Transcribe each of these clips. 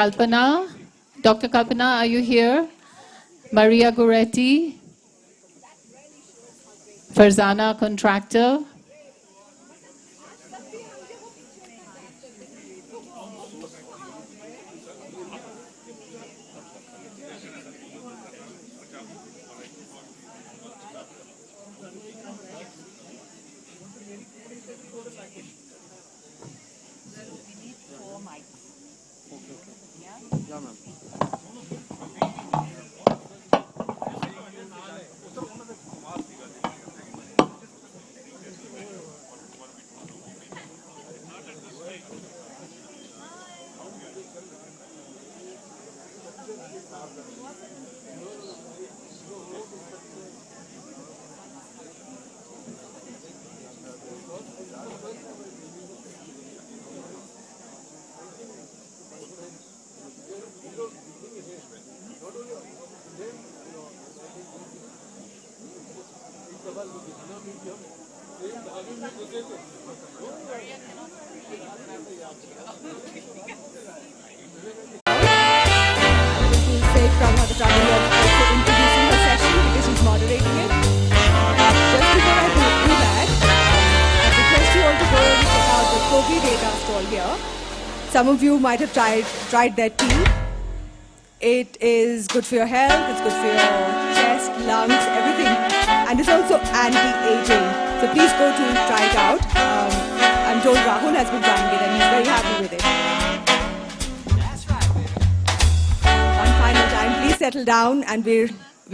Kalpana, Dr. Kalpana, are you here? Maria Goretti, Farzana Contractor. From her the time of also introducing her session because she's moderating it. Just before I do that, I request you all to go and check out the COVID data stall here. Some of you might have tried their tea. It is good for your health, it's good for your chest, lungs, everything. And it's also anti-aging. So please go to try it out. I'm told Rahul has been trying it and he's very happy with it. Please settle down and we're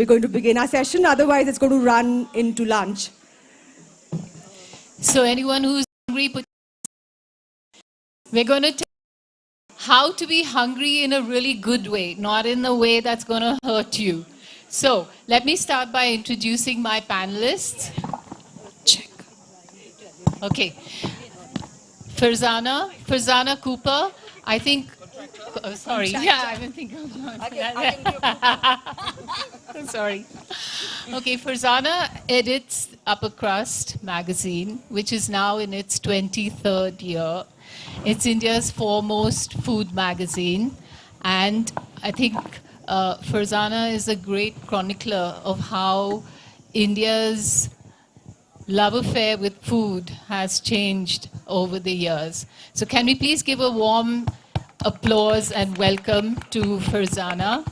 going to begin our session. Otherwise, it's going to run into lunch. So anyone who's hungry, we're going to tell you how to be hungry in a really good way, not in a way that's going to hurt you. So let me start by introducing my panelists. Check. Okay. Farzana Cooper, I think. Oh, sorry. Yeah, I've been thinking of sorry. Okay, Farzana edits Upper Crust magazine, which is now in its 23rd year. It's India's foremost food magazine. And I think Farzana is a great chronicler of how India's love affair with food has changed over the years. So can we please give a warm applause and welcome to Farzana.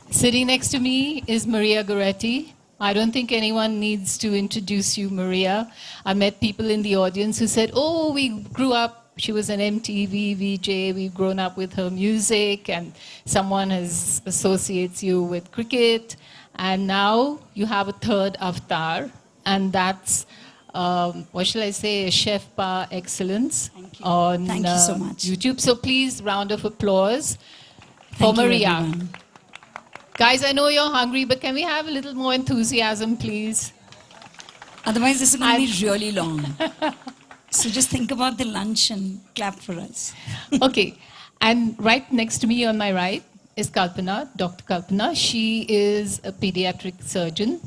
Sitting next to me is Maria Goretti. I don't think anyone needs to introduce you, Maria. I met people in the audience who said, oh, we grew up, she was an MTV VJ, we've grown up with her music, and someone associates you with cricket, and now you have a third avatar, and that's what shall I say, a chef par excellence on Thank you so much. YouTube. So please, round of applause for Maria. Guys, I know you're hungry, but can we have a little more enthusiasm, please? Otherwise, this is going to be really long. So just think about the lunch and clap for us. Okay. And right next to me on my right is Kalpana, Dr. Kalpana. She is a pediatric surgeon.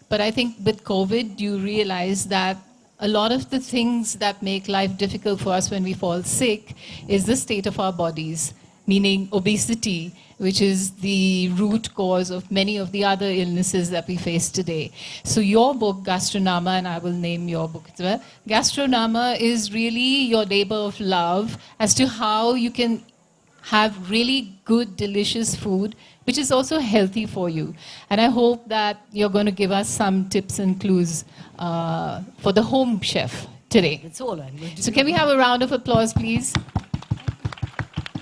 But I think with COVID, you realize that a lot of the things that make life difficult for us when we fall sick is the state of our bodies, meaning obesity, which is the root cause of many of the other illnesses that we face today. So your book, Gastronama, and I will name your book as well, Gastronama is really your labor of love as to how you can have really good, delicious food, which is also healthy for you. And I hope that you're going to give us some tips and clues for the home chef today. That's all I'm going to So do. can we have a round of applause, please?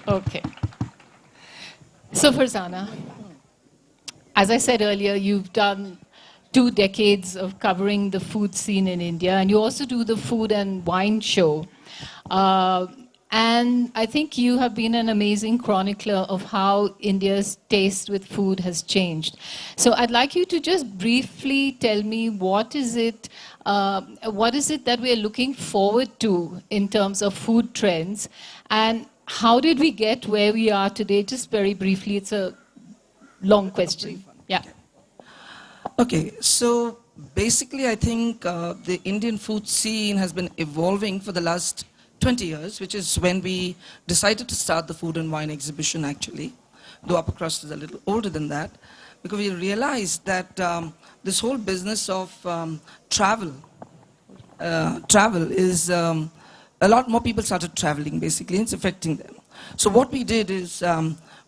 Okay. So Farzana, as I said earlier, you've done 2 decades of covering the food scene in India, and you also do the food and wine show. And I think you have been an amazing chronicler of how India's taste with food has changed. So I'd like you to just briefly tell me what is it that we're looking forward to in terms of food trends, and how did we get where we are today? Just very briefly, it's a long question. Yeah. Okay, so basically I think the Indian food scene has been evolving for the last 20 years, which is when we decided to start the food and wine exhibition actually, though upper crust is a little older than that, because we realized that this whole business of travel is, a lot more people started traveling basically, and it's affecting them. So what we did is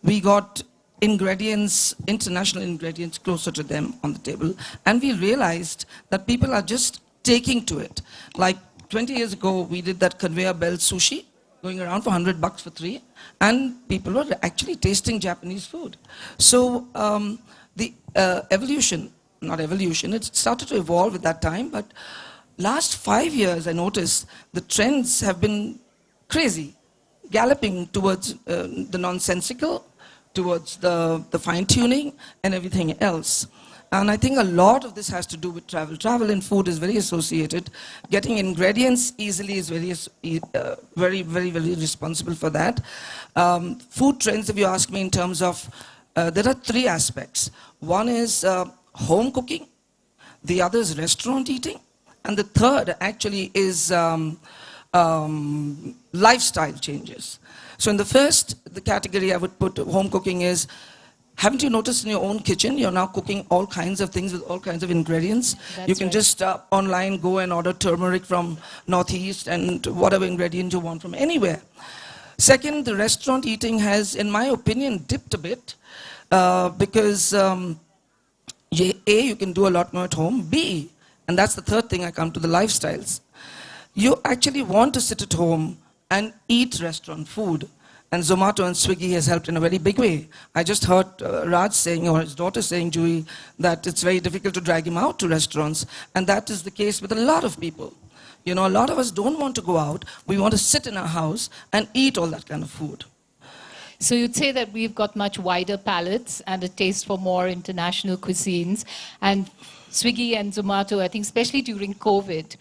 we got ingredients, international ingredients closer to them on the table, and we realized that people are just taking to it. Like 20 years ago, we did that conveyor belt sushi, going around for $100 for 3, and people were actually tasting Japanese food. So the it started to evolve at that time, but last 5 years, I noticed the trends have been crazy, galloping towards the nonsensical, towards the fine-tuning and everything else. And I think a lot of this has to do with travel. Travel and food is very associated. Getting ingredients easily is very responsible for that. Food trends, if you ask me, in terms of, there are 3 aspects. One is home cooking, the other is restaurant eating, and the third actually is lifestyle changes. So in the category I would put home cooking is, haven't you noticed in your own kitchen, you're now cooking all kinds of things with all kinds of ingredients? That's you can right. just online go and order turmeric from Northeast and whatever ingredient you want from anywhere. Second, the restaurant eating has, in my opinion, dipped a bit because A, you can do a lot more at home. B, and that's the third thing I come to, the lifestyles. You actually want to sit at home and eat restaurant food. And Zomato and Swiggy has helped in a very big way. I just heard Raj saying, or his daughter saying, Juhi, that it's very difficult to drag him out to restaurants. And that is the case with a lot of people. You know, a lot of us don't want to go out. We want to sit in our house and eat all that kind of food. So you'd say that we've got much wider palates and a taste for more international cuisines. And Swiggy and Zomato, I think especially during COVID,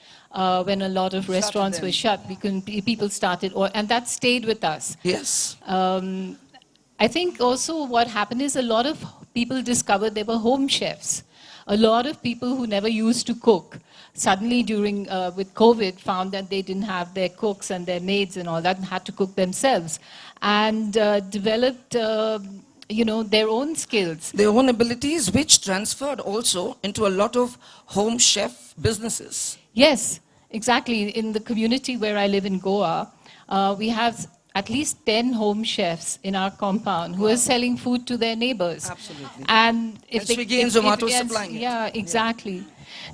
when a lot of restaurants were shut, people started, and that stayed with us. Yes. I think also what happened is a lot of people discovered they were home chefs. A lot of people who never used to cook suddenly during with COVID found that they didn't have their cooks and their maids and all that and had to cook themselves and developed their own skills. Their own abilities, which transferred also into a lot of home chef businesses. Yes, exactly. In the community where I live in Goa, we have at least 10 home chefs in our compound who are selling food to their neighbors. Absolutely. And if they, Swiggy and Zomato supplying it. Yeah, exactly.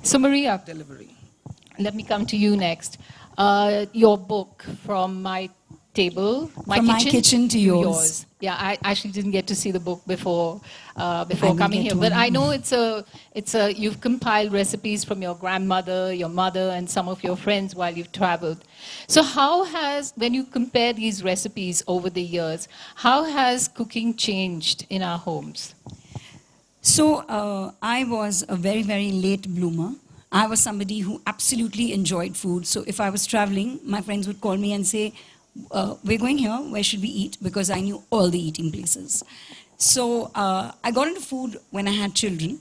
So Maria, Delivery. let me come to you next. Your book, From My Table, From My Kitchen to Yours. Yeah, I actually didn't get to see the book before will coming get here, but one. I know you've compiled recipes from your grandmother, your mother, and some of your friends while you've traveled. So when you compare these recipes over the years, how has cooking changed in our homes? So I was a very, very late bloomer. I was somebody who absolutely enjoyed food. So if I was traveling, my friends would call me and say, we're going here, where should we eat? Because I knew all the eating places. So I got into food when I had children,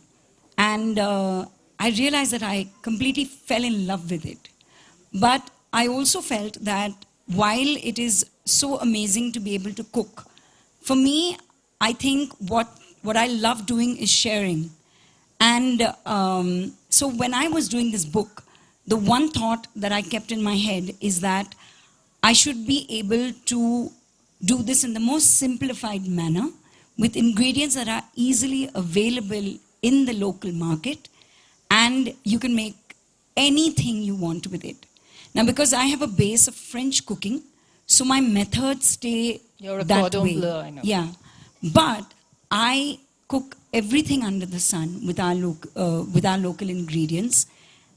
and I realized that I completely fell in love with it. But I also felt that while it is so amazing to be able to cook, for me, I think what I love doing is sharing. And so when I was doing this book, the one thought that I kept in my head is that I should be able to do this in the most simplified manner with ingredients that are easily available in the local market, and you can make anything you want with it. Now, because I have a base of French cooking, so my methods stay You're a that cordon way. bleu, I know. Yeah, but I cook everything under the sun with our local ingredients.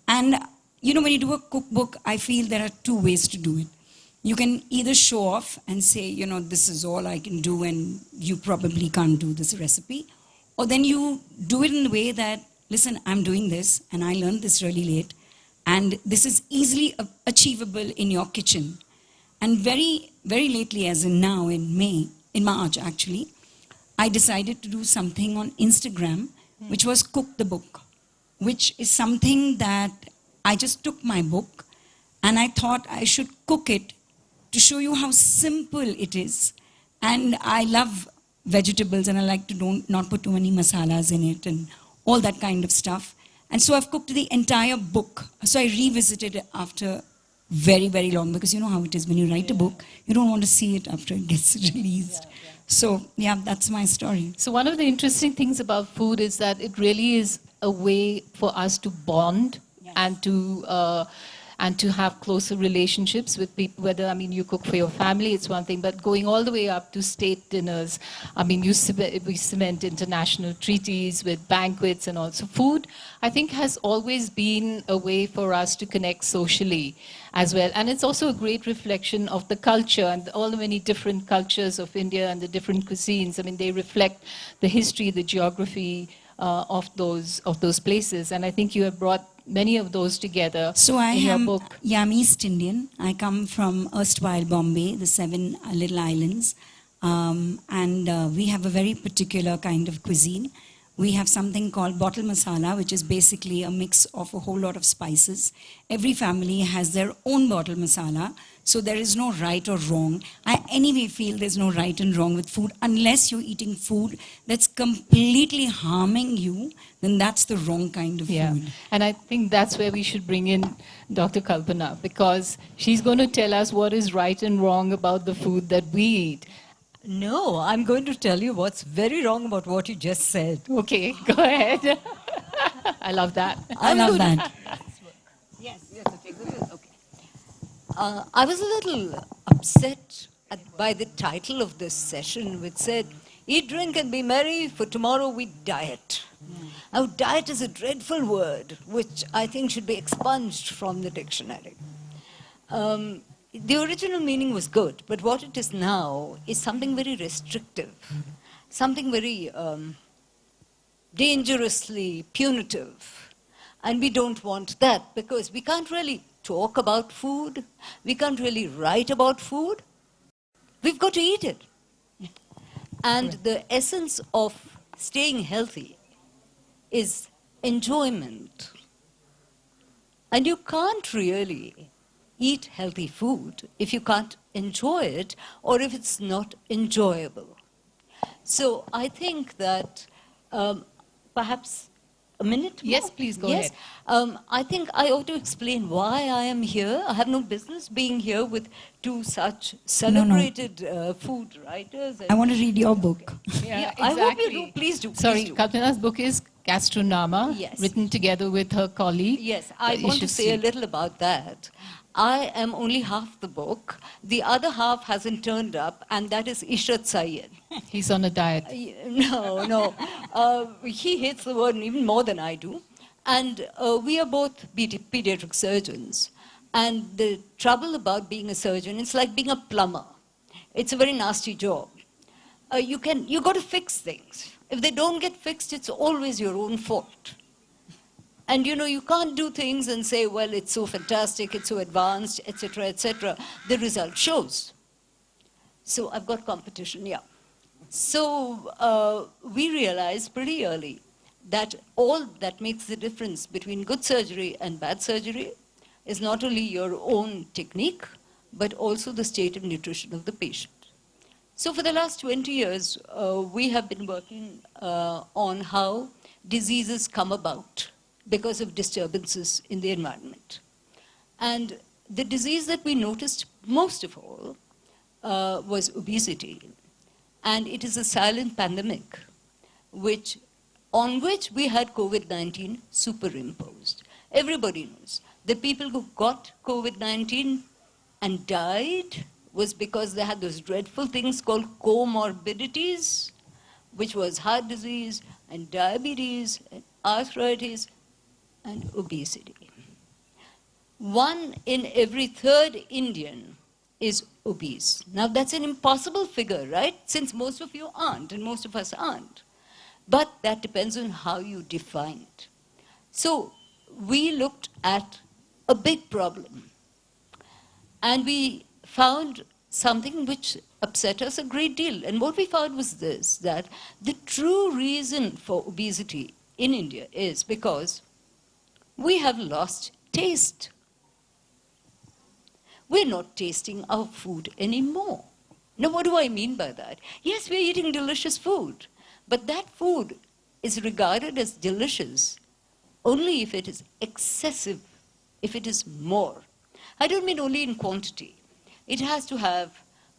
And when you do a cookbook, I feel there are 2 ways to do it. You can either show off and say, this is all I can do and you probably can't do this recipe. Or then you do it in a way that, listen, I'm doing this and I learned this really late and this is easily achievable in your kitchen. And very, very lately, as in now in March actually, I decided to do something on Instagram, which was Cook the Book, which is something that I just took my book and I thought I should cook it to show you how simple it is. And I love vegetables, and I like to not put too many masalas in it and all that kind of stuff. And so I've cooked the entire book. So I revisited it after very, very long, because you know how it is when you write a book, you don't want to see it after it gets released. So yeah, that's my story. So one of the interesting things about food is that it really is a way for us to bond and to have closer relationships with people. Whether, I mean, you cook for your family, it's one thing, but going all the way up to state dinners, I mean, we cement international treaties with banquets and all. So food, I think, has always been a way for us to connect socially as well. And it's also a great reflection of the culture and all the many different cultures of India and the different cuisines. I mean, they reflect the history, the geography of those places. And I think you have brought many of those together in your book. I'm East Indian. I come from erstwhile Bombay, the 7 little islands. And we have a very particular kind of cuisine. We have something called bottle masala, which is basically a mix of a whole lot of spices. Every family has their own bottle masala, so there is no right or wrong. I anyway feel there's no right and wrong with food. Unless you're eating food that's completely harming you, then that's the wrong kind of food. And I think that's where we should bring in Dr. Kalpana, because she's going to tell us what is right and wrong about the food that we eat. No, I'm going to tell you what's very wrong about what you just said. Okay, go ahead. I love that. I love that. Yes, okay, good. Okay. I was a little upset by the title of this session, which said, "Eat, drink, and be merry, for tomorrow we diet." Now, diet is a dreadful word, which I think should be expunged from the dictionary. The original meaning was good, but what it is now is something very restrictive, something very dangerously punitive. And we don't want that, because we can't really talk about food, we can't really write about food. We've got to eat it. And the essence of staying healthy is enjoyment. And you can't really eat healthy food if you can't enjoy it, or if it's not enjoyable. So I think that perhaps a minute more? Yes, please go ahead. I think I ought to explain why I am here. I have no business being here with two such celebrated food writers. I want to read your book. Yeah, I hope you do. Please do. Sorry, Please do. Kalpana's book is Gastronama, written together with her colleague. Yes, I want to say a little about that. I am only half the book. The other half hasn't turned up, and that is Ishrat Syed. He's on a diet. No. He hates the word even more than I do. And we are both pediatric surgeons. And the trouble about being a surgeon, it's like being a plumber. It's a very nasty job. You got to fix things. If they don't get fixed, it's always your own fault. And you can't do things and say, well, it's so fantastic, it's so advanced, etc., etc. The result shows. So I've got competition, So we realized pretty early that all that makes the difference between good surgery and bad surgery is not only your own technique, but also the state of nutrition of the patient. So for the last 20 years, we have been working on how diseases come about because of disturbances in the environment. And the disease that we noticed most of all was obesity. And it is a silent pandemic on which we had COVID-19 superimposed. Everybody knows the people who got COVID-19 and died was because they had those dreadful things called comorbidities, which was heart disease and diabetes and arthritis and obesity. 1 in every 3rd Indian is obese. Now that's an impossible figure, right? Since most of you aren't and most of us aren't. But that depends on how you define it. So we looked at a big problem. And we found something which upset us a great deal. And what we found was this, that the true reason for obesity in India is because we have lost taste. we're not tasting our food anymore. Now, what do I mean by that? Yes, we're eating delicious food, but that food is regarded as delicious only if it is excessive, if it is more. I don't mean only in quantity. It has to have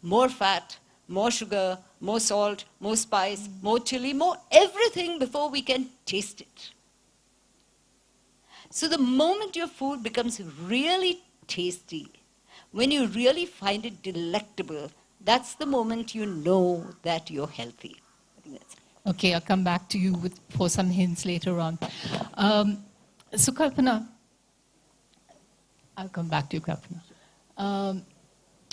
more fat, more sugar, more salt, more spice, more chili, more everything before we can taste it. So the moment your food becomes really tasty, when you really find it delectable, that's the moment you know that you're healthy. I think that's it. Okay, I'll come back to you for some hints later on. So Kalpana, I'll come back to you, Kalpana.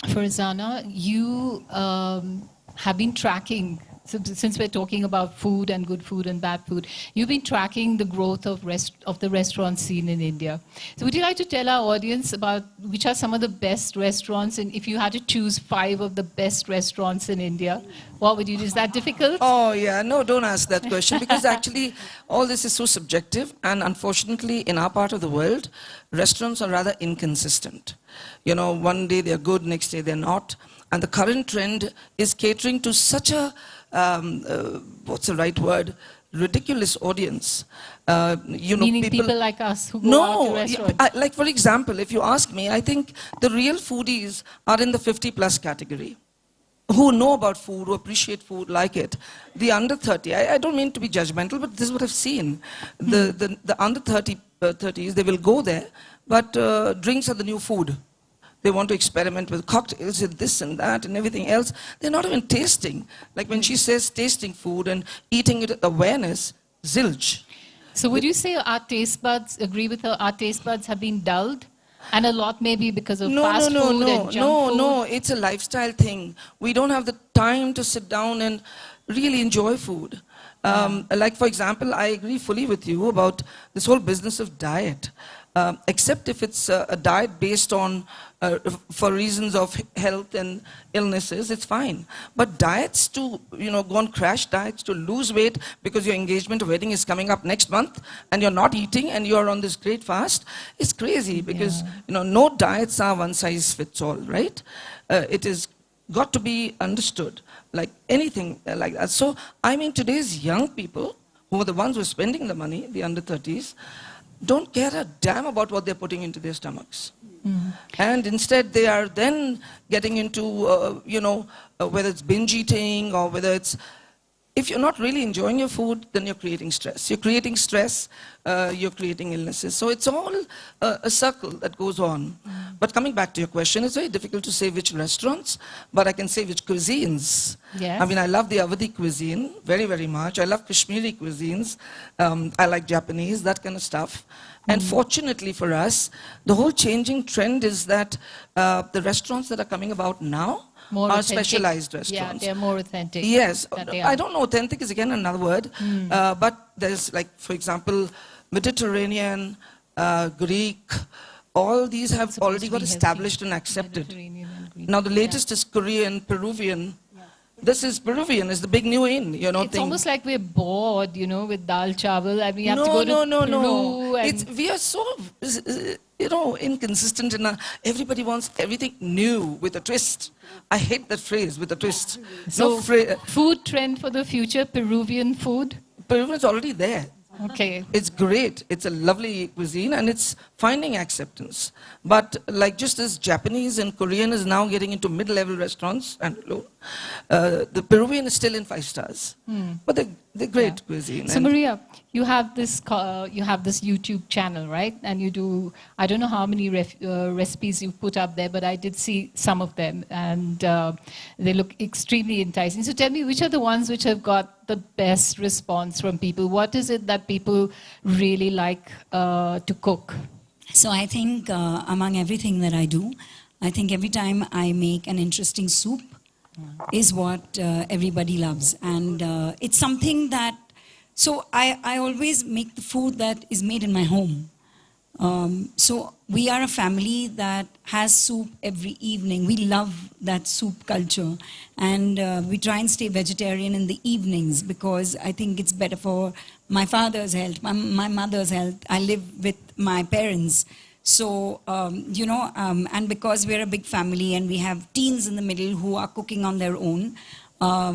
Farzana, you have been tracking, since we're talking about food and good food and bad food, you've been tracking the growth of the restaurant scene in India. So would you like to tell our audience about which are some of the best restaurants, and if you had to choose 5 of the best restaurants in India, what would you do? Is that difficult? Oh, yeah. No, don't ask that question, because actually all this is so subjective, and unfortunately in our part of the world, restaurants are rather inconsistent. You know, one day they're good, next day they're not. And the current trend is catering to such a, what's the right word, ridiculous audience. You know, Meaning people like us who go out to restaurants. Like for example, if you ask me, I think the real foodies are in the 50+ category, who know about food, who appreciate food, like it. The under 30, I don't mean to be judgmental, but this is what I've seen. The under 30s, they will go there, but drinks are the new food. They want to experiment with cocktails and this and that and everything else. They're not even tasting. Like when she says tasting food and eating it with awareness, zilch. So would you say our taste buds, agree with her, our taste buds have been dulled? And a lot maybe because of fast food and junk food? No, it's a lifestyle thing. We don't have the time to sit down and really enjoy food. Like for example, I agree fully with you about this whole business of diet. Except if it's a diet based on, for reasons of health and illnesses, it's fine. But diets to, you know, go on crash diets to lose weight because your engagement or wedding is coming up next month and you're not eating and you're on this great fast, it's crazy because, you know, no diets are one size fits all, right? It is got to be understood, like anything like that. So, I mean, today's young people, who are the ones who are spending the money, the under 30s, don't care a damn about what they're putting into their stomachs. And instead they are then getting into, you know, whether it's binge eating or whether it's, if you're not really enjoying your food, then you're creating stress. You're creating stress, you're creating illnesses. So it's all a circle that goes on. But coming back to your question, it's very difficult to say which restaurants, but I can say which cuisines. Yes. I mean, I love the Awadhi cuisine very, very much. I love Kashmiri cuisines. I like Japanese, that kind of stuff. And fortunately for us, the whole changing trend is that the restaurants that are coming about now are specialized restaurants. Yeah, they're more authentic. Yes. I don't know, authentic is again another word. But there's like, for example, Mediterranean, Greek, all these have already got established and accepted. Now the latest is Korean, Peruvian. This is Peruvian, is the big new in, you know. It's almost like we're bored, you know, with dal chawal, and we have to go to Peru. And We are so, you know, inconsistent. Everybody wants everything new with a twist. I hate that phrase, with a twist. So, food trend for the future, Peruvian food? Peruvian is already there. Okay. It's great. It's a lovely cuisine and it's finding acceptance. But like just as Japanese and Korean is now getting into mid-level restaurants and low, the Peruvian is still in 5 stars. But they're great cuisine. So Maria, you have this YouTube channel, right? And you do, I don't know how many recipes you put up there, but I did see some of them and they look extremely enticing. So tell me, which are the ones which have got the best response from people? What is it that people really like to cook? So I think among everything that I do, I think every time I make an interesting soup is what everybody loves. And it's something that, so I always make the food that is made in my home. So we are a family that has soup every evening. We love that soup culture. And we try and stay vegetarian in the evenings because I think it's better for my father's health, my mother's health. I live with my parents. So, and because we're a big family and we have teens in the middle who are cooking on their own,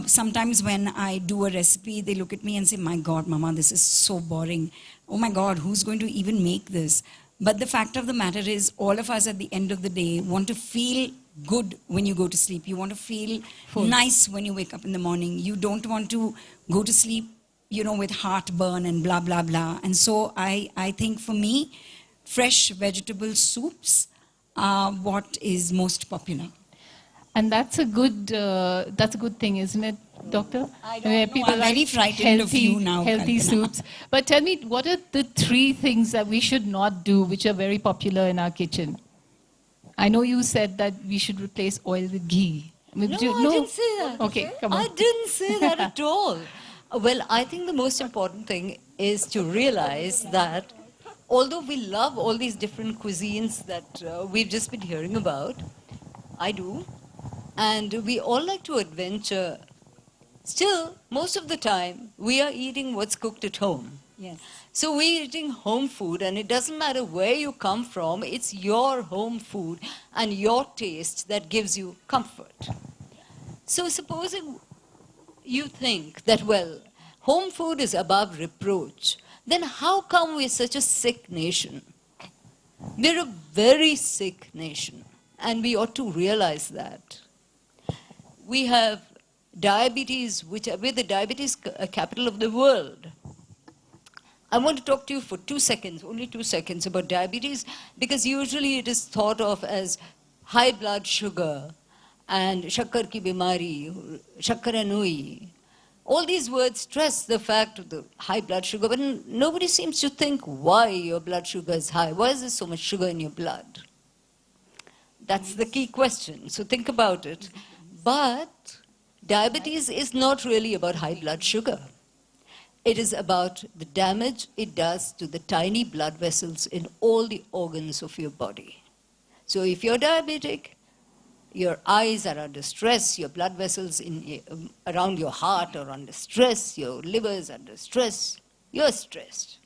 sometimes when I do a recipe, they look at me and say, my God, Mama, this is so boring. Oh my God, who's going to even make this? But the fact of the matter is, all of us at the end of the day want to feel good when you go to sleep. You want to feel nice when you wake up in the morning. You don't want to go to sleep, with heartburn and blah, blah, blah. And so I think for me, fresh vegetable soups are what is most popular. And that's a good thing, isn't it, Doctor? I don't know. I'm very frightened of you now, healthy Kalpana. soups. But tell me, what are the 3 things that we should not do, which are very popular in our kitchen? I know you said that we should replace oil with ghee. No, I didn't say that. Okay, come on. I didn't say that at all. Well, I think the most important thing is to realize that although we love all these different cuisines that we've just been hearing about, I do, and we all like to adventure, still, most of the time, we are eating what's cooked at home. Yes. So we're eating home food, and it doesn't matter where you come from, it's your home food and your taste that gives you comfort. So supposing you think that, well, home food is above reproach, then how come we're such a sick nation? We're a very sick nation, and we ought to realize that. We have diabetes, we're the diabetes capital of the world. I want to talk to you for 2 seconds, only 2 seconds, about diabetes, because usually it is thought of as high blood sugar and shakkar ki bimari, shakkaranui. All these words stress the fact of the high blood sugar, but nobody seems to think why your blood sugar is high. Why is there so much sugar in your blood? That's the key question. So think about it. But diabetes is not really about high blood sugar. It is about the damage it does to the tiny blood vessels in all the organs of your body. So if you're diabetic, your eyes are under stress, your blood vessels around your heart are under stress, your liver is under stress, you're stressed.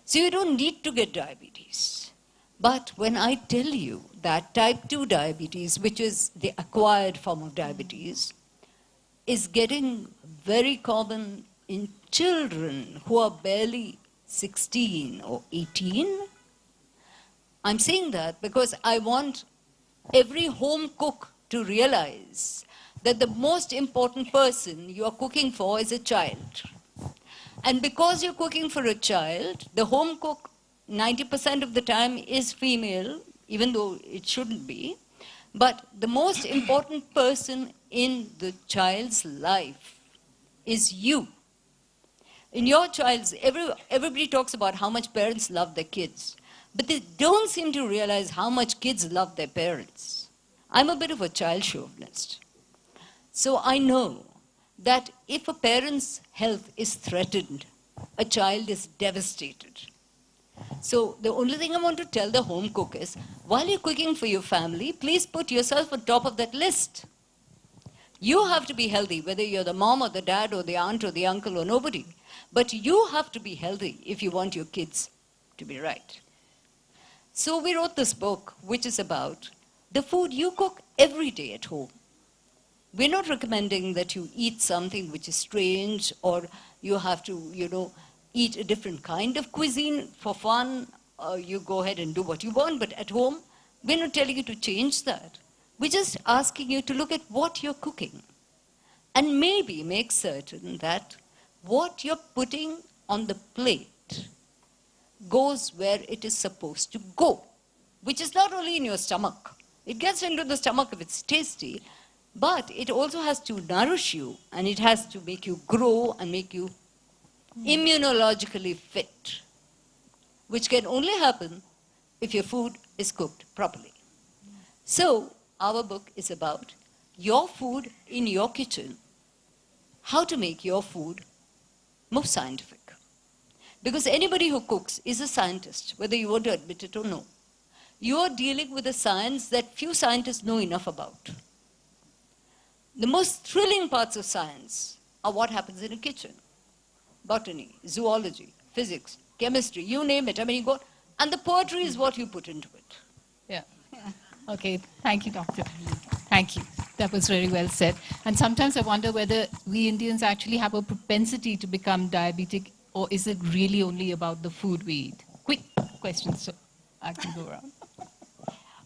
So you don't need to get diabetes. But when I tell you that type 2 diabetes, which is the acquired form of diabetes, is getting very common in children who are barely 16 or 18, I'm saying that because I want every home cook to realize that the most important person you are cooking for is a child. And because you're cooking for a child, the home cook 90% of the time is female, even though it shouldn't be. But the most important person in the child's life is you. In your child's, everybody talks about how much parents love their kids, but they don't seem to realize how much kids love their parents. I'm a bit of a child chauvinist. So I know that if a parent's health is threatened, a child is devastated. So the only thing I want to tell the home cook is, while you're cooking for your family, please put yourself on top of that list. You have to be healthy, whether you're the mom or the dad or the aunt or the uncle or nobody. But you have to be healthy if you want your kids to be right. So we wrote this book, which is about the food you cook every day at home. We're not recommending that you eat something which is strange or you have to, eat a different kind of cuisine for fun. You go ahead and do what you want, but at home, we're not telling you to change that. We're just asking you to look at what you're cooking and maybe make certain that what you're putting on the plate goes where it is supposed to go, which is not only in your stomach. It gets into the stomach if it's tasty, but it also has to nourish you and it has to make you grow and make you immunologically fit, which can only happen if your food is cooked properly. So our book is about your food in your kitchen, how to make your food more scientific. Because anybody who cooks is a scientist, whether you want to admit it or no. You are dealing with a science that few scientists know enough about. The most thrilling parts of science are what happens in a kitchen. Botany, zoology, physics, chemistry, you name it. I mean, And the poetry is what you put into it. Yeah. Okay. Thank you, doctor. Thank you. That was very well said. And sometimes I wonder whether we Indians actually have a propensity to become diabetic, or is it really only about the food we eat? Quick questions, so I can go around.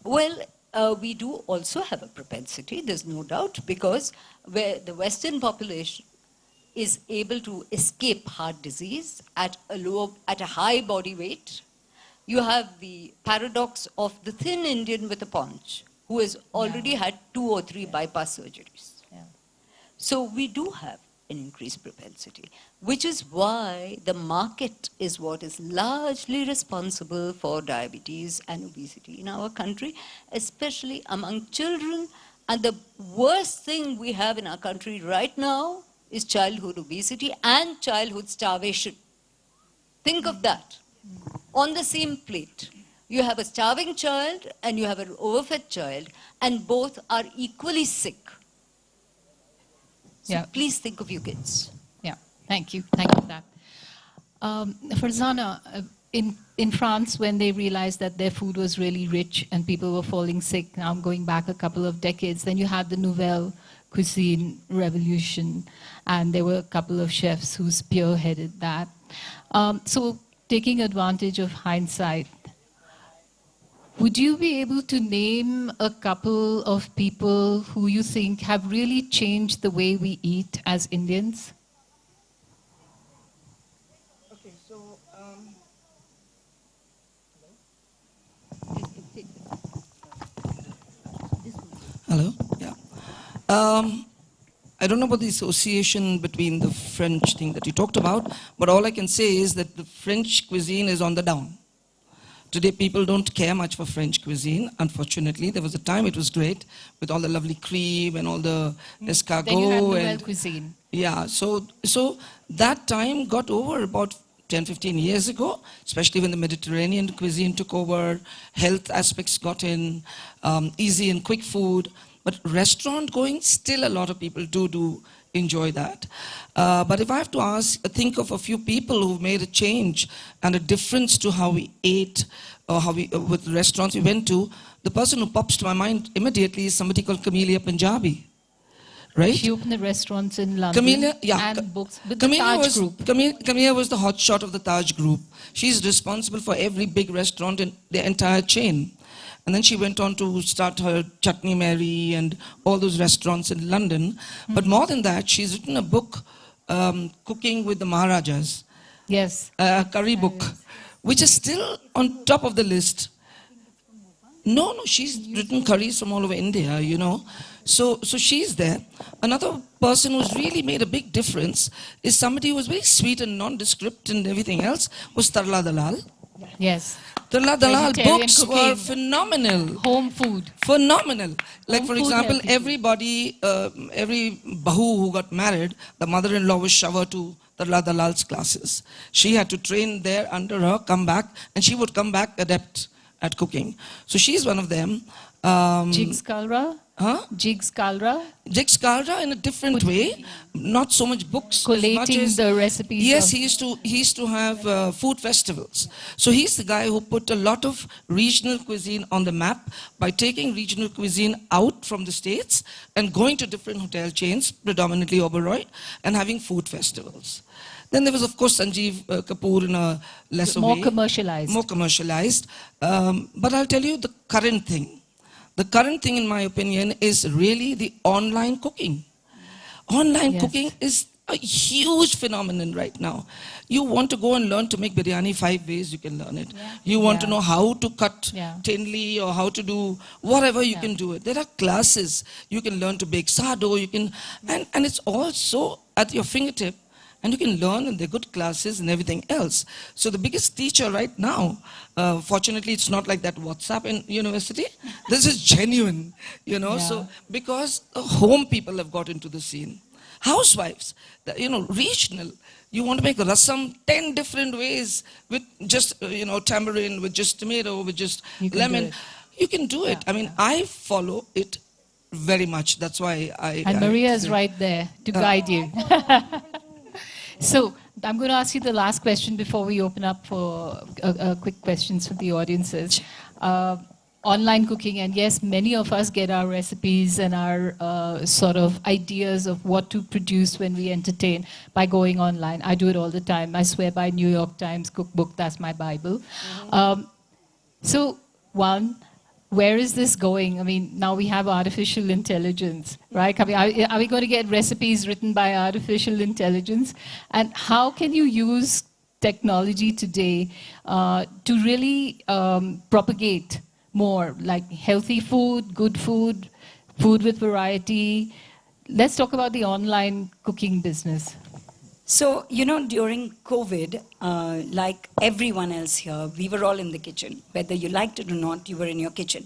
Well, we do also have a propensity, there's no doubt, because where the Western population is able to escape heart disease at a high body weight, you have the paradox of the thin Indian with a paunch who has already had 2 or 3 bypass surgeries. Yeah. So we do have an increased propensity, which is why the market is what is largely responsible for diabetes and obesity in our country, especially among children. And the worst thing we have in our country right now is childhood obesity and childhood starvation. Think of that. On the same plate, you have a starving child and you have an overfed child, and both are equally sick. So Yeah. please think of your kids. Yeah, thank you. Thank you for that. Farzana, in France, when they realized that their food was really rich and people were falling sick, now I'm going back a couple of decades, then you had the Nouvelle Cuisine revolution, and there were a couple of chefs who spearheaded that. So taking advantage of hindsight, would you be able to name a couple of people who you think have really changed the way we eat as Indians? Okay, so hello. Yeah. I don't know about the association between the French thing that you talked about, but all I can say is that the French cuisine is on the down. Today, people don't care much for French cuisine, unfortunately. There was a time it was great, with all the lovely cream and all the escargot. Then you had Nouvelle and Cuisine. yeah, so that time got over about 10, 15 years ago, especially when the Mediterranean cuisine took over, health aspects got in, easy and quick food. But restaurant going, still a lot of people do enjoy that. But if I have to think of a few people who've made a change and a difference to how we ate, or how we, with restaurants we went to, the person who pops to my mind immediately is somebody called Camellia Punjabi. Right? She opened the restaurants in London Camellia, yeah, and books with the Taj Group. Camellia was the hotshot of the Taj Group. She's responsible for every big restaurant in the entire chain. And then she went on to start her Chutney Mary and all those restaurants in London. Mm-hmm. But more than that, she's written a book, Cooking with the Maharajas. Yes. A curry book, which is still on top of the list. No, she's written curries from all over India, you know. So she's there. Another person who's really made a big difference is somebody who was very sweet and nondescript and everything else, was Tarla Dalal. Yes. Tarla Dalal books cooking. were phenomenal. Home food. Phenomenal. Like, Home for food example, healthy everybody, every bahu who got married, the mother-in-law was showered to Tarla Dalal's classes. She had to train there under her, come back, and she would come back adept at cooking. So she's one of them. Jigs Kalra? Huh? Jigs Kalra? Jigs Kalra in a different way, not so much books. Collating as much as, the recipes. Yes, he used to have food festivals. So he's the guy who put a lot of regional cuisine on the map by taking regional cuisine out from the States and going to different hotel chains, predominantly Oberoi, and having food festivals. Then there was, of course, Sanjeev Kapoor in a lesser way. More commercialized. More commercialized. But I'll tell you the current thing. The current thing, in my opinion, is really the online cooking. Online cooking is a huge phenomenon right now. You want to go and learn to make biryani 5 ways, you can learn it. Yeah. You want to know how to cut thinly or how to do whatever, you can do it. There are classes. You can learn to bake sardo, you can, and it's all so at your fingertip. And you can learn, and they're good classes and everything else. So the biggest teacher right now, fortunately, it's not like that WhatsApp in university. This is genuine, you know. Yeah. So because home people have got into the scene. Housewives, regional. You want to make rasam 10 different ways with just, tamarind, with just tomato, with just lemon. You can do it. I mean, I follow it very much. That's why And Maria is right there to guide you. So, I'm going to ask you the last question before we open up for quick questions from the audiences. Online cooking, and yes, many of us get our recipes and our sort of ideas of what to produce when we entertain by going online. I do it all the time. I swear by New York Times cookbook, that's my Bible. So, one, where is this going? I mean, now we have artificial intelligence, right? I mean, are we going to get recipes written by artificial intelligence? And how can you use technology today to really propagate more, like healthy food, good food, food with variety? Let's talk about the online cooking business. So, you know, during COVID, like everyone else here, we were all in the kitchen. Whether you liked it or not, you were in your kitchen.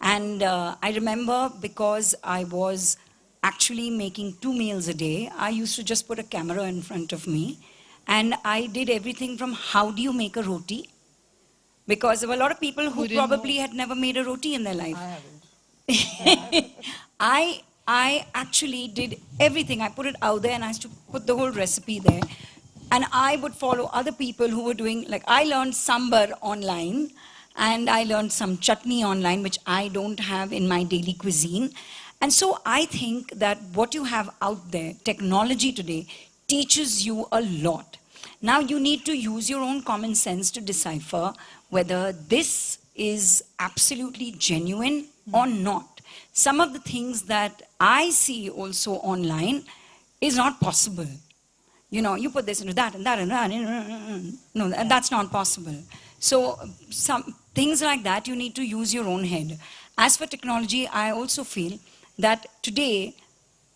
And I remember, because I was actually making 2 meals a day, I used to just put a camera in front of me. And I did everything from how do you make a roti? Because there were a lot of people who probably had never made a roti in their life. I haven't. I actually did everything. I put it out there and I used to put the whole recipe there. And I would follow other people who were doing, like I learned sambar online and I learned some chutney online, which I don't have in my daily cuisine. And so I think that what you have out there, technology today, teaches you a lot. Now you need to use your own common sense to decipher whether this is absolutely genuine or not. Some of the things that I see also online is not possible. You know, you put this into that and that and that. No, that's not possible. So some things like that, you need to use your own head. As for technology, I also feel that today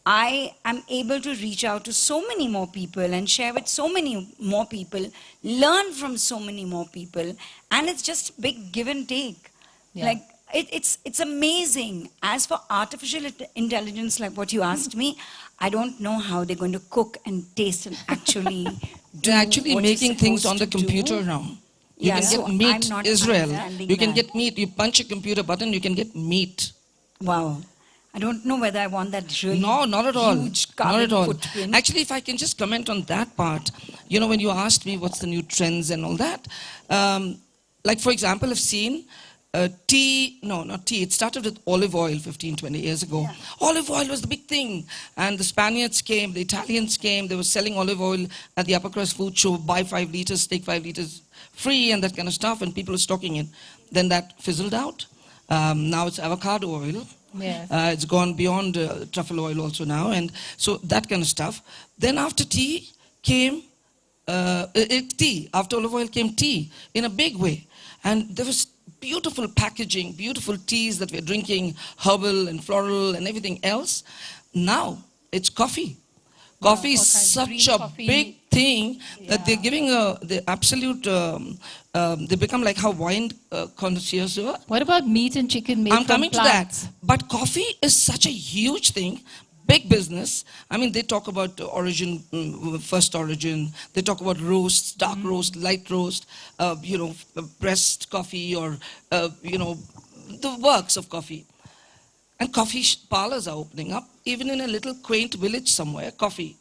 I am able to reach out to so many more people and share with so many more people, learn from so many more people, and it's just big give and take. Yeah. Like it's amazing. As for artificial intelligence, like what you asked me, I don't know how they're going to cook and taste and actually do. They're actually what making you're things on supposed the to computer do. now. You Yeah, can so get meat, I'm not Israel. understanding You can that. get meat. You punch a computer button, you can get meat. Wow. I don't know whether I want that really No, not at all. huge Not carbon at all. footprint. Actually, if I can just comment on that part, you know, when you asked me what's the new trends and all that, like for example, I've seen tea, no, not tea, it started with olive oil 15, 20 years ago. Yeah. Olive oil was the big thing. And the Spaniards came, the Italians came, they were selling olive oil at the upper crust food show, buy 5 liters, take 5 liters free and that kind of stuff, and people are stocking it. Then that fizzled out. Now it's avocado oil. Yes. It's gone beyond truffle oil also now, and so that kind of stuff. Then after tea came tea. After olive oil came tea in a big way, and there was beautiful packaging, beautiful teas that we're drinking, herbal and floral and everything else. Now it's coffee. Coffee is such a big thing that they're giving the absolute. They become like how wine connoisseurs are. What about meat and chicken made I'm from coming plants? to that. But coffee is such a huge thing, big business. I mean, they talk about origin, first origin. They talk about roasts, dark roast, light roast, you know, pressed coffee or, you know, the works of coffee. And coffee parlors are opening up, even in a little quaint village somewhere, cafe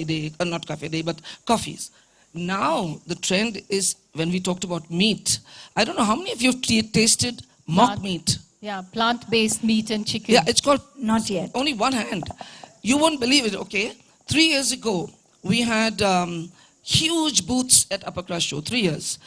day, not cafe day, but coffees. Now, the trend is, when we talked about meat, I don't know how many of you have tasted mock meat. Yeah, plant-based meat and chicken. Yeah, it's called, Not yet. only one hand. You won't believe it, okay? 3 years ago, we had huge booths at Upper Crust Show, 3 years.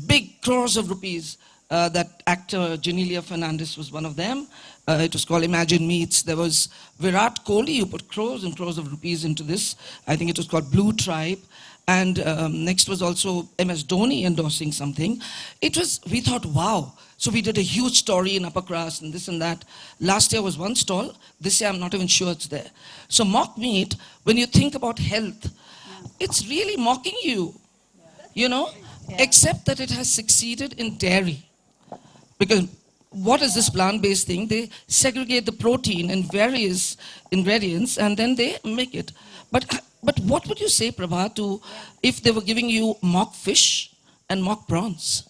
Big crores of rupees. That actor, Genelia Fernandez, was one of them. It was called Imagine Meats. There was Virat Kohli, who put crores and crores of rupees into this. I think it was called Blue Tribe. And next was also MS Dhoni endorsing something. It was, we thought, wow. So we did a huge story in Upper Crust and this and that. Last year was one stall. This year I'm not even sure it's there. So mock meat, when you think about health, it's really mocking you, you know, except that it has succeeded in dairy. Because what is this plant-based thing? They segregate the protein in various ingredients and then they make it. But what would you say, Prabha, to if they were giving you mock fish and mock prawns?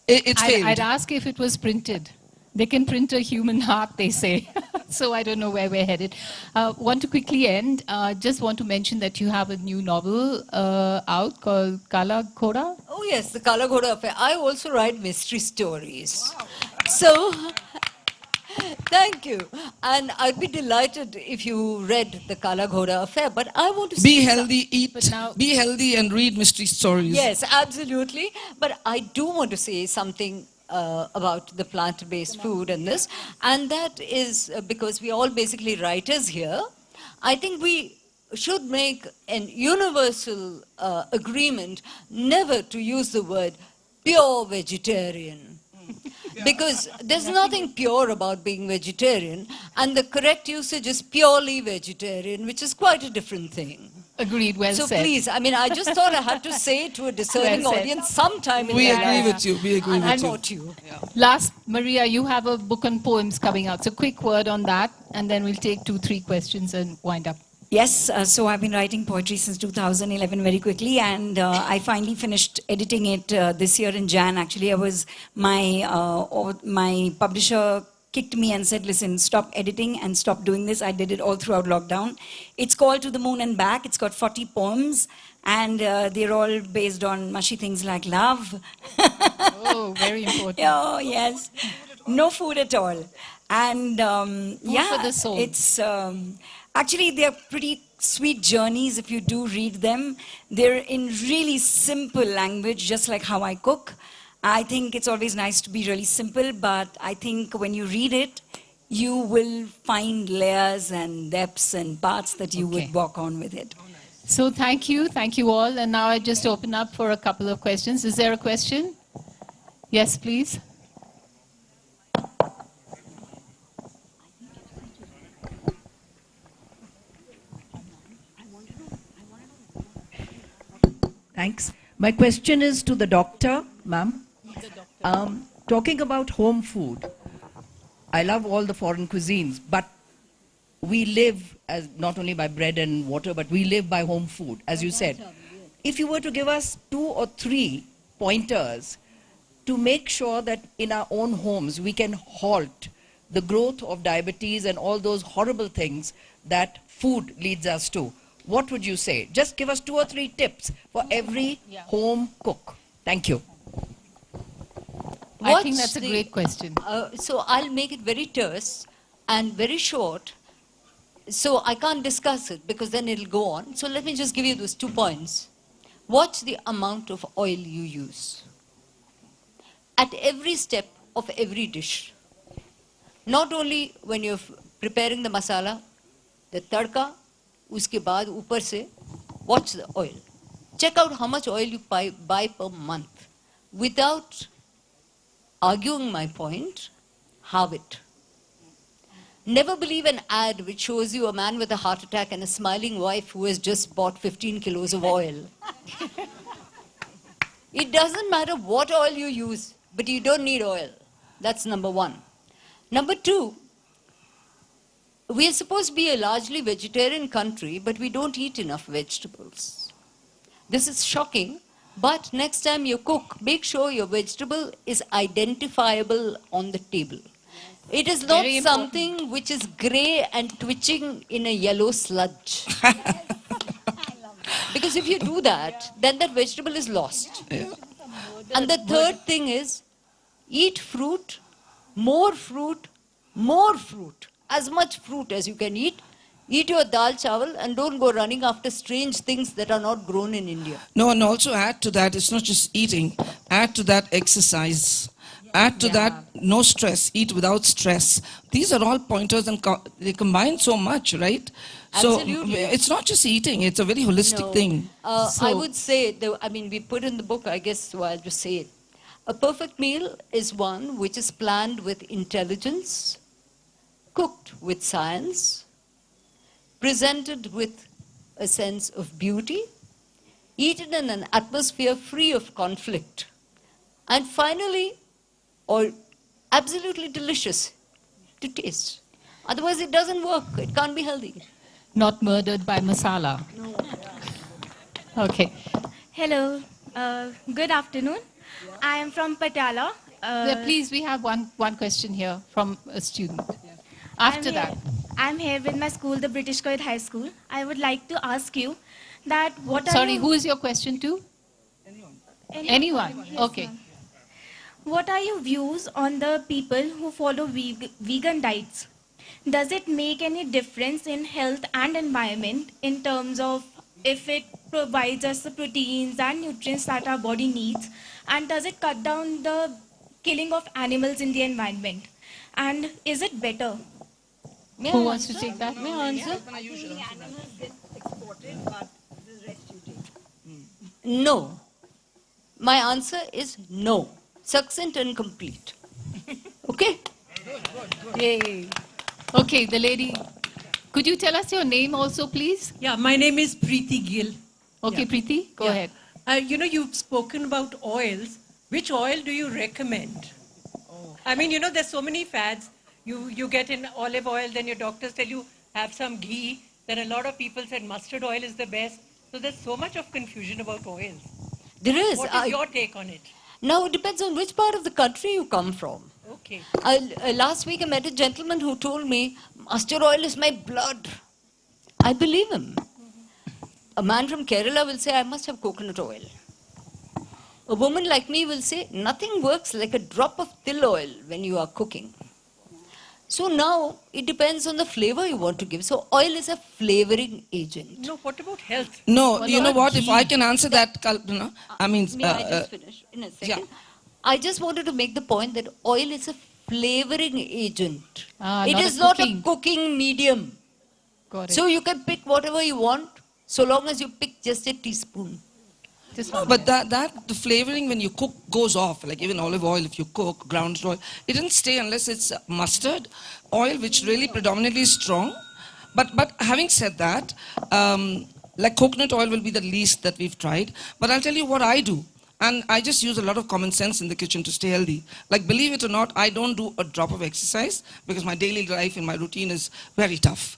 It's failed. I'd ask if it was printed. They can print a human heart, they say. So I don't know where we're headed. Want to quickly end. Just want to mention that you have a new novel out called Kala Ghoda. Oh yes, the Kala Ghoda affair. I also write mystery stories. So, thank you. And I'd be delighted if you read the Kala Ghoda affair. But I want to Be say healthy, eat, now- be healthy and read mystery stories. Yes, absolutely. But I do want to say something about the plant-based food and this. And that is because we're all basically writers here. I think we should make an universal agreement never to use the word pure vegetarian. Because there's nothing pure about being vegetarian, and the correct usage is purely vegetarian, which is quite a different thing. Agreed, well So said. please, I mean, I just thought I had to say it to a discerning Well said. audience sometime in We their agree life. with you. We agree And with you. not you. Last, Maria, you have a book on poems coming out. So quick word on that, and then we'll take 2-3 questions and wind up. Yes, so I've been writing poetry since 2011 very quickly, and I finally finished editing it this year in Jan. Actually, my publisher kicked me and said, listen, stop editing and stop doing this. I did it all throughout lockdown. It's called To the Moon and Back. It's got 40 poems, and they're all based on mushy things like love. Oh, very important. Oh, yes. No food at all. And yeah, for the soul. it's actually they're pretty sweet journeys if you do read them. They're in really simple language, just like how I cook. I think it's always nice to be really simple, but I think when you read it, you will find layers and depths and parts that you Okay. would walk on with it. So thank you all. And now I just open up for a couple of questions. Is there a question? Yes, please. Thanks. My question is to the doctor, ma'am. Talking about home food, I love all the foreign cuisines, but we live as not only by bread and water, but we live by home food, as you said. If you were to give us 2 or 3 pointers to make sure that in our own homes we can halt the growth of diabetes and all those horrible things that food leads us to, what would you say? Just give us 2 or 3 tips for every home cook. Thank you. I think What's that's a the- great question. So I'll make it very terse and very short. So I can't discuss it because then it'll go on. So let me just give you those 2 points. Watch the amount of oil you use at every step of every dish. Not only when you're preparing the masala, the tadka, uske baad upar se, watch the oil. Check out how much oil you buy per month. Without arguing my point, halve it. Never believe an ad which shows you a man with a heart attack and a smiling wife who has just bought 15 kilos of oil. It doesn't matter what oil you use, but you don't need oil. That's number 1. Number 2, we are supposed to be a largely vegetarian country, but we don't eat enough vegetables. This is shocking, but next time you cook, make sure your vegetable is identifiable on the table. It is not Very important. something which is grey and twitching in a yellow sludge. Because if you do that, then that vegetable is lost. And the third thing is, eat fruit, more fruit, more fruit. As much fruit as you can eat. Eat your dal chawal and don't go running after strange things that are not grown in India. No, and also add to that, it's not just eating, add to that exercise. Add to that, no stress, eat without stress. These are all pointers and they combine so much, right? Absolutely. So it's not just eating, it's a very holistic thing. I would say, we put in the book, I guess, so I'll just say it. A perfect meal is one which is planned with intelligence, cooked with science, presented with a sense of beauty, eaten in an atmosphere free of conflict, and finally, or absolutely delicious to taste. Otherwise, it doesn't work. It can't be healthy. Not murdered by masala. Okay. Hello, good afternoon. I am from Patala Please, we have one question here from a student. After that. I'm here with my school, the British College High School. I would like to ask you that Sorry, who is your question to? Anyone? Yes, Okay. ma'am. What are your views on the people who follow vegan diets? Does it make any difference in health and environment in terms of if it provides us the proteins and nutrients that our body needs? And does it cut down the killing of animals in the environment? And is it better? Who wants to take that? May I answer? No. My answer is no. Succinct and complete. Okay? Yay. Okay, the lady. Could you tell us your name also, please? Yeah, my name is Preeti Gill. Okay, Preeti, go ahead. You've spoken about oils. Which oil do you recommend? I mean, there's so many fads. You get in olive oil, then your doctors tell you have some ghee. Then a lot of people said mustard oil is the best. So there's so much of confusion about oils. There is. What is your take on it? Now, it depends on which part of the country you come from. Okay. Last week I met a gentleman who told me, mustard oil is my blood. I believe him. A man from Kerala will say, I must have coconut oil. A woman like me will say, nothing works like a drop of till oil when you are cooking. So now, it depends on the flavor you want to give. So oil is a flavoring agent. No, what about health? No, you know what? If I can answer that, Kalpana, I mean, May I just finish in a second? I just wanted to make the point that oil is a flavoring agent. It is not a cooking medium. Got it. So you can pick whatever you want, so long as you pick just a teaspoon. No, but the flavoring when you cook goes off. Like even olive oil, if you cook, ground oil, it doesn't stay unless it's mustard oil, which really predominantly is strong. But having said that, like coconut oil will be the least that we've tried. But I'll tell you what I do. And I just use a lot of common sense in the kitchen to stay healthy. Like, believe it or not, I don't do a drop of exercise because my daily life and my routine is very tough.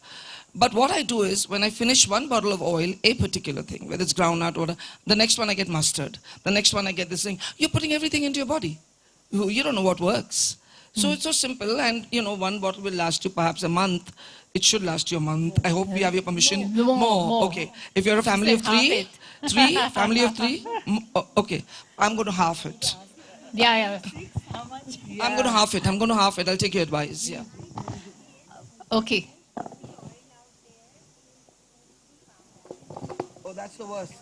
But what I do is, when I finish one bottle of oil, a particular thing, whether it's groundnut or the next one I get mustard, the next one I get this thing. You're putting everything into your body. You don't know what works. So it's so simple, and one bottle will last you perhaps a month. It should last you a month. I hope we have your permission. More. Okay. If you're a family of three, family of three, okay. I'm going to half it. Yeah. I'm going to half it. I'll take your advice. Yeah. Okay. Oh, that's the worst.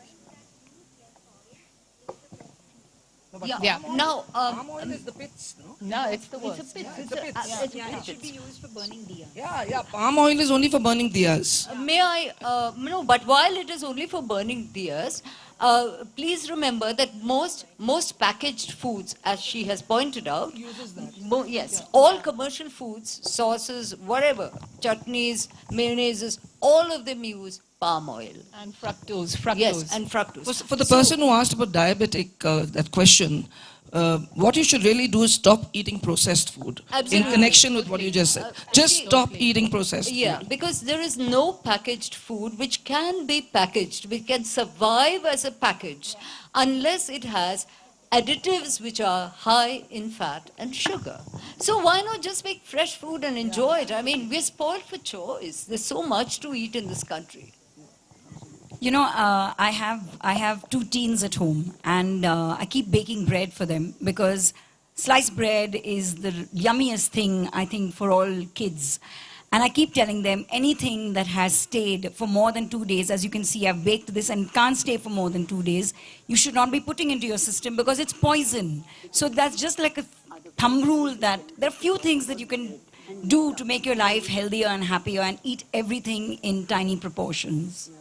Yeah. Now, palm oil is the pits, no? No, it's the worst. It's a pit. It should be used for burning diya. Yeah. Palm oil is only for burning diyas. No, but while it is only for burning diyas, please remember that most packaged foods, as she has pointed out, all commercial foods, sauces, whatever, chutneys, mayonnaises, all of them use palm oil. And fructose. Yes, and fructose. For the person who asked about diabetic, that question, what you should really do is stop eating processed food. Absolutely. In connection with what you just said. Just stop eating processed food. Yeah, because there is no packaged food which can be packaged, which can survive as a package, unless it has additives which are high in fat and sugar. So why not just make fresh food and enjoy it? I mean, we're spoiled for choice. There's so much to eat in this country. I have two teens at home, and I keep baking bread for them because sliced bread is the yummiest thing, I think, for all kids. And I keep telling them anything that has stayed for more than 2 days, as you can see, I've baked this and can't stay for more than 2 days, you should not be putting into your system because it's poison. So that's just like a thumb rule that there are few things that you can do to make your life healthier and happier and eat everything in tiny proportions.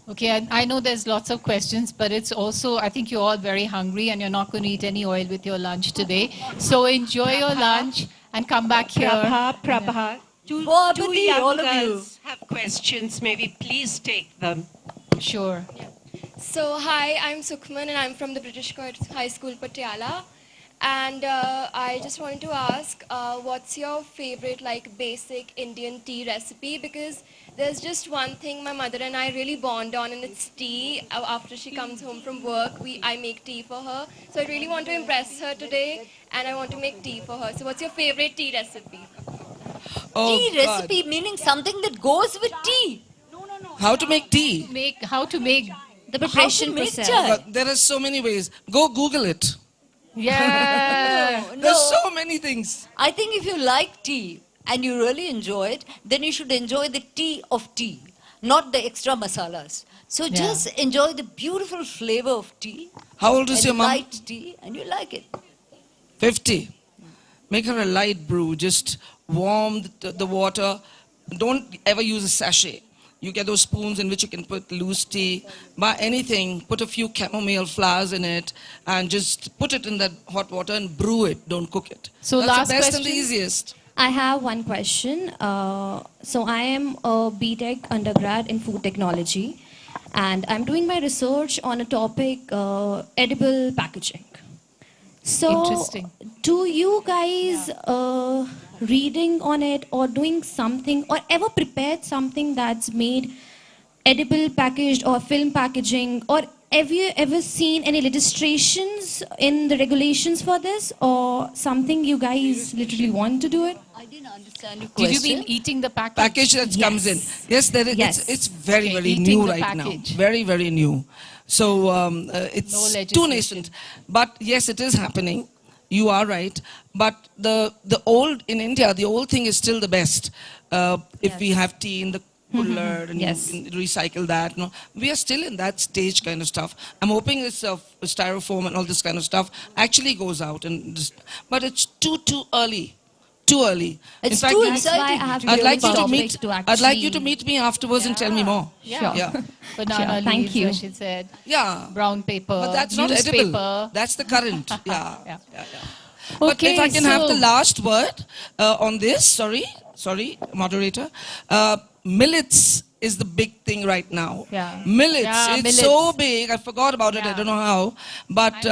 Okay, I know there's lots of questions, but it's also, I think you're all very hungry and you're not going to eat any oil with your lunch today. So enjoy your lunch and come back here. Prabha. Two all young of you. girls have questions. Maybe please take them. Sure. So, hi, I'm Sukhman and I'm from the British College High School, Patiala. And I just wanted to ask, what's your favorite like basic Indian tea recipe? Because there's just one thing my mother and I really bond on, and it's tea. After she comes home from work, I make tea for her. So I really want to impress her today, and I want to make tea for her. So what's your favorite tea recipe? Oh, Tea God. recipe meaning something that goes with tea. How to make tea? How to make The How to preparation make process. chai. But there are so many ways. Go Google it. yeah. There's so many things. I think if you like tea and you really enjoy it, then you should enjoy the tea of tea, not the extra masalas. So just enjoy the beautiful flavor of tea. How old is and your mom? light tea, and you like it. 50. Make her a light brew. Just warm the water. Don't ever use a sachet. You get those spoons in which you can put loose tea. Buy anything, put a few chamomile flowers in it, and just put it in that hot water and brew it. Don't cook it. So That's last the best and the question. easiest. I have one question. So I am a BTech undergrad in food technology, and I'm doing my research on a topic, edible packaging. So, Interesting. do you guys reading on it or doing something or ever prepared something that's made edible packaged or film packaging, or have you ever seen any legislations in the regulations for this, or something you guys literally want to do it? I didn't understand your Did question. you mean eating the package? Package that comes in. Yes, there is. Yes. It's very, Okay, very eating new the right now. package. Very, very new. So it's No too legislation. nascent. But yes, it is happening. You are right. But the old, in India, the old thing is still the best. If we have tea in the cooler and Yes. you recycle that. No, we are still in that stage kind of stuff. I'm hoping this styrofoam and all this kind of stuff actually goes out. But it's too early. Too early. It's in fact, too you- That's why I exciting. have to I'd do like this you to topic meet. to I'd like you to actually- meet me afterwards and tell me more. Yeah. Yeah. Banana Sure, thank leaves, you. as she said. Yeah. Brown paper. But that's not newspaper. edible. That's the current. Yeah. Yeah. But Okay, if I can have so- the last word on this, sorry, moderator. Millets is the big thing right now. Yeah. Millets, Yeah, it's millets. so big. I forgot about it. I Yeah. don't know how. But,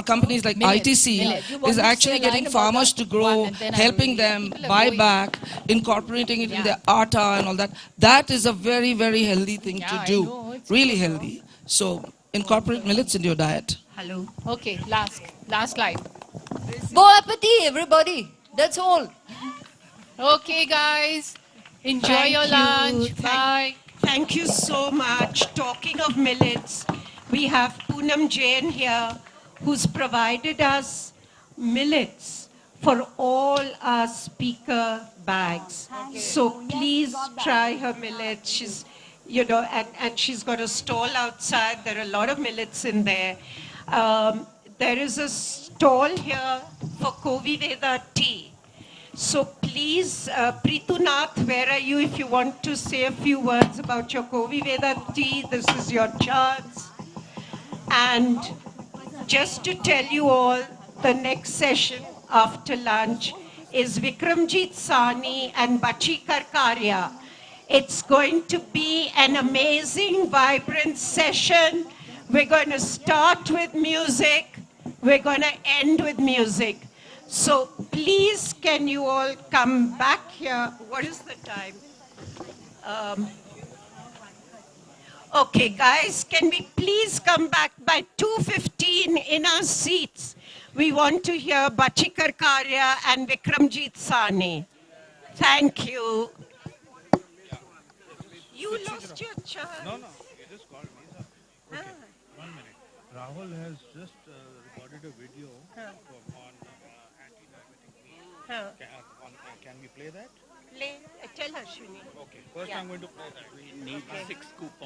companies like Millet, ITC millet. You want is to say actually a getting line about farmers that? to grow, One, and then I will helping read. them People are buy going. back, incorporating it in their atta and all that. That is a very, very healthy thing Yeah, to I do. know, it's Really good. healthy. So incorporate millets in your diet. Hello. Okay, last slide. Bon appetit, everybody. That's all. Okay, guys. Enjoy Thank your you. lunch. Bye. Thank you so much. Talking of millets, we have Poonam Jain here, who's provided us millets for all our speaker bags. So please try her millets. She's, and she's got a stall outside. There are a lot of millets in there. There is a stall here for Kovi Veda tea. So please, Pritunath, where are you? If you want to say a few words about your Kovi Veda tea, this is your chance. And just to tell you all, the next session after lunch is Vikramjit Sani and Bachi Karkaria. It's going to be an amazing, vibrant session. We're going to start with music. We're going to end with music. So please, can you all come back here? What is the time? Okay, guys, can we please come back by 2:15 in our seats? We want to hear Bachi Karkaria and Vikramjit Sani. Thank you. You lost your chance. No, you just called me. So. Okay, 1 minute. Rahul has just recorded a video on anti-diabetic meal. Can we play that? Tell her, Shuni. Okay, first I'm going to play that. We need 6 coupons.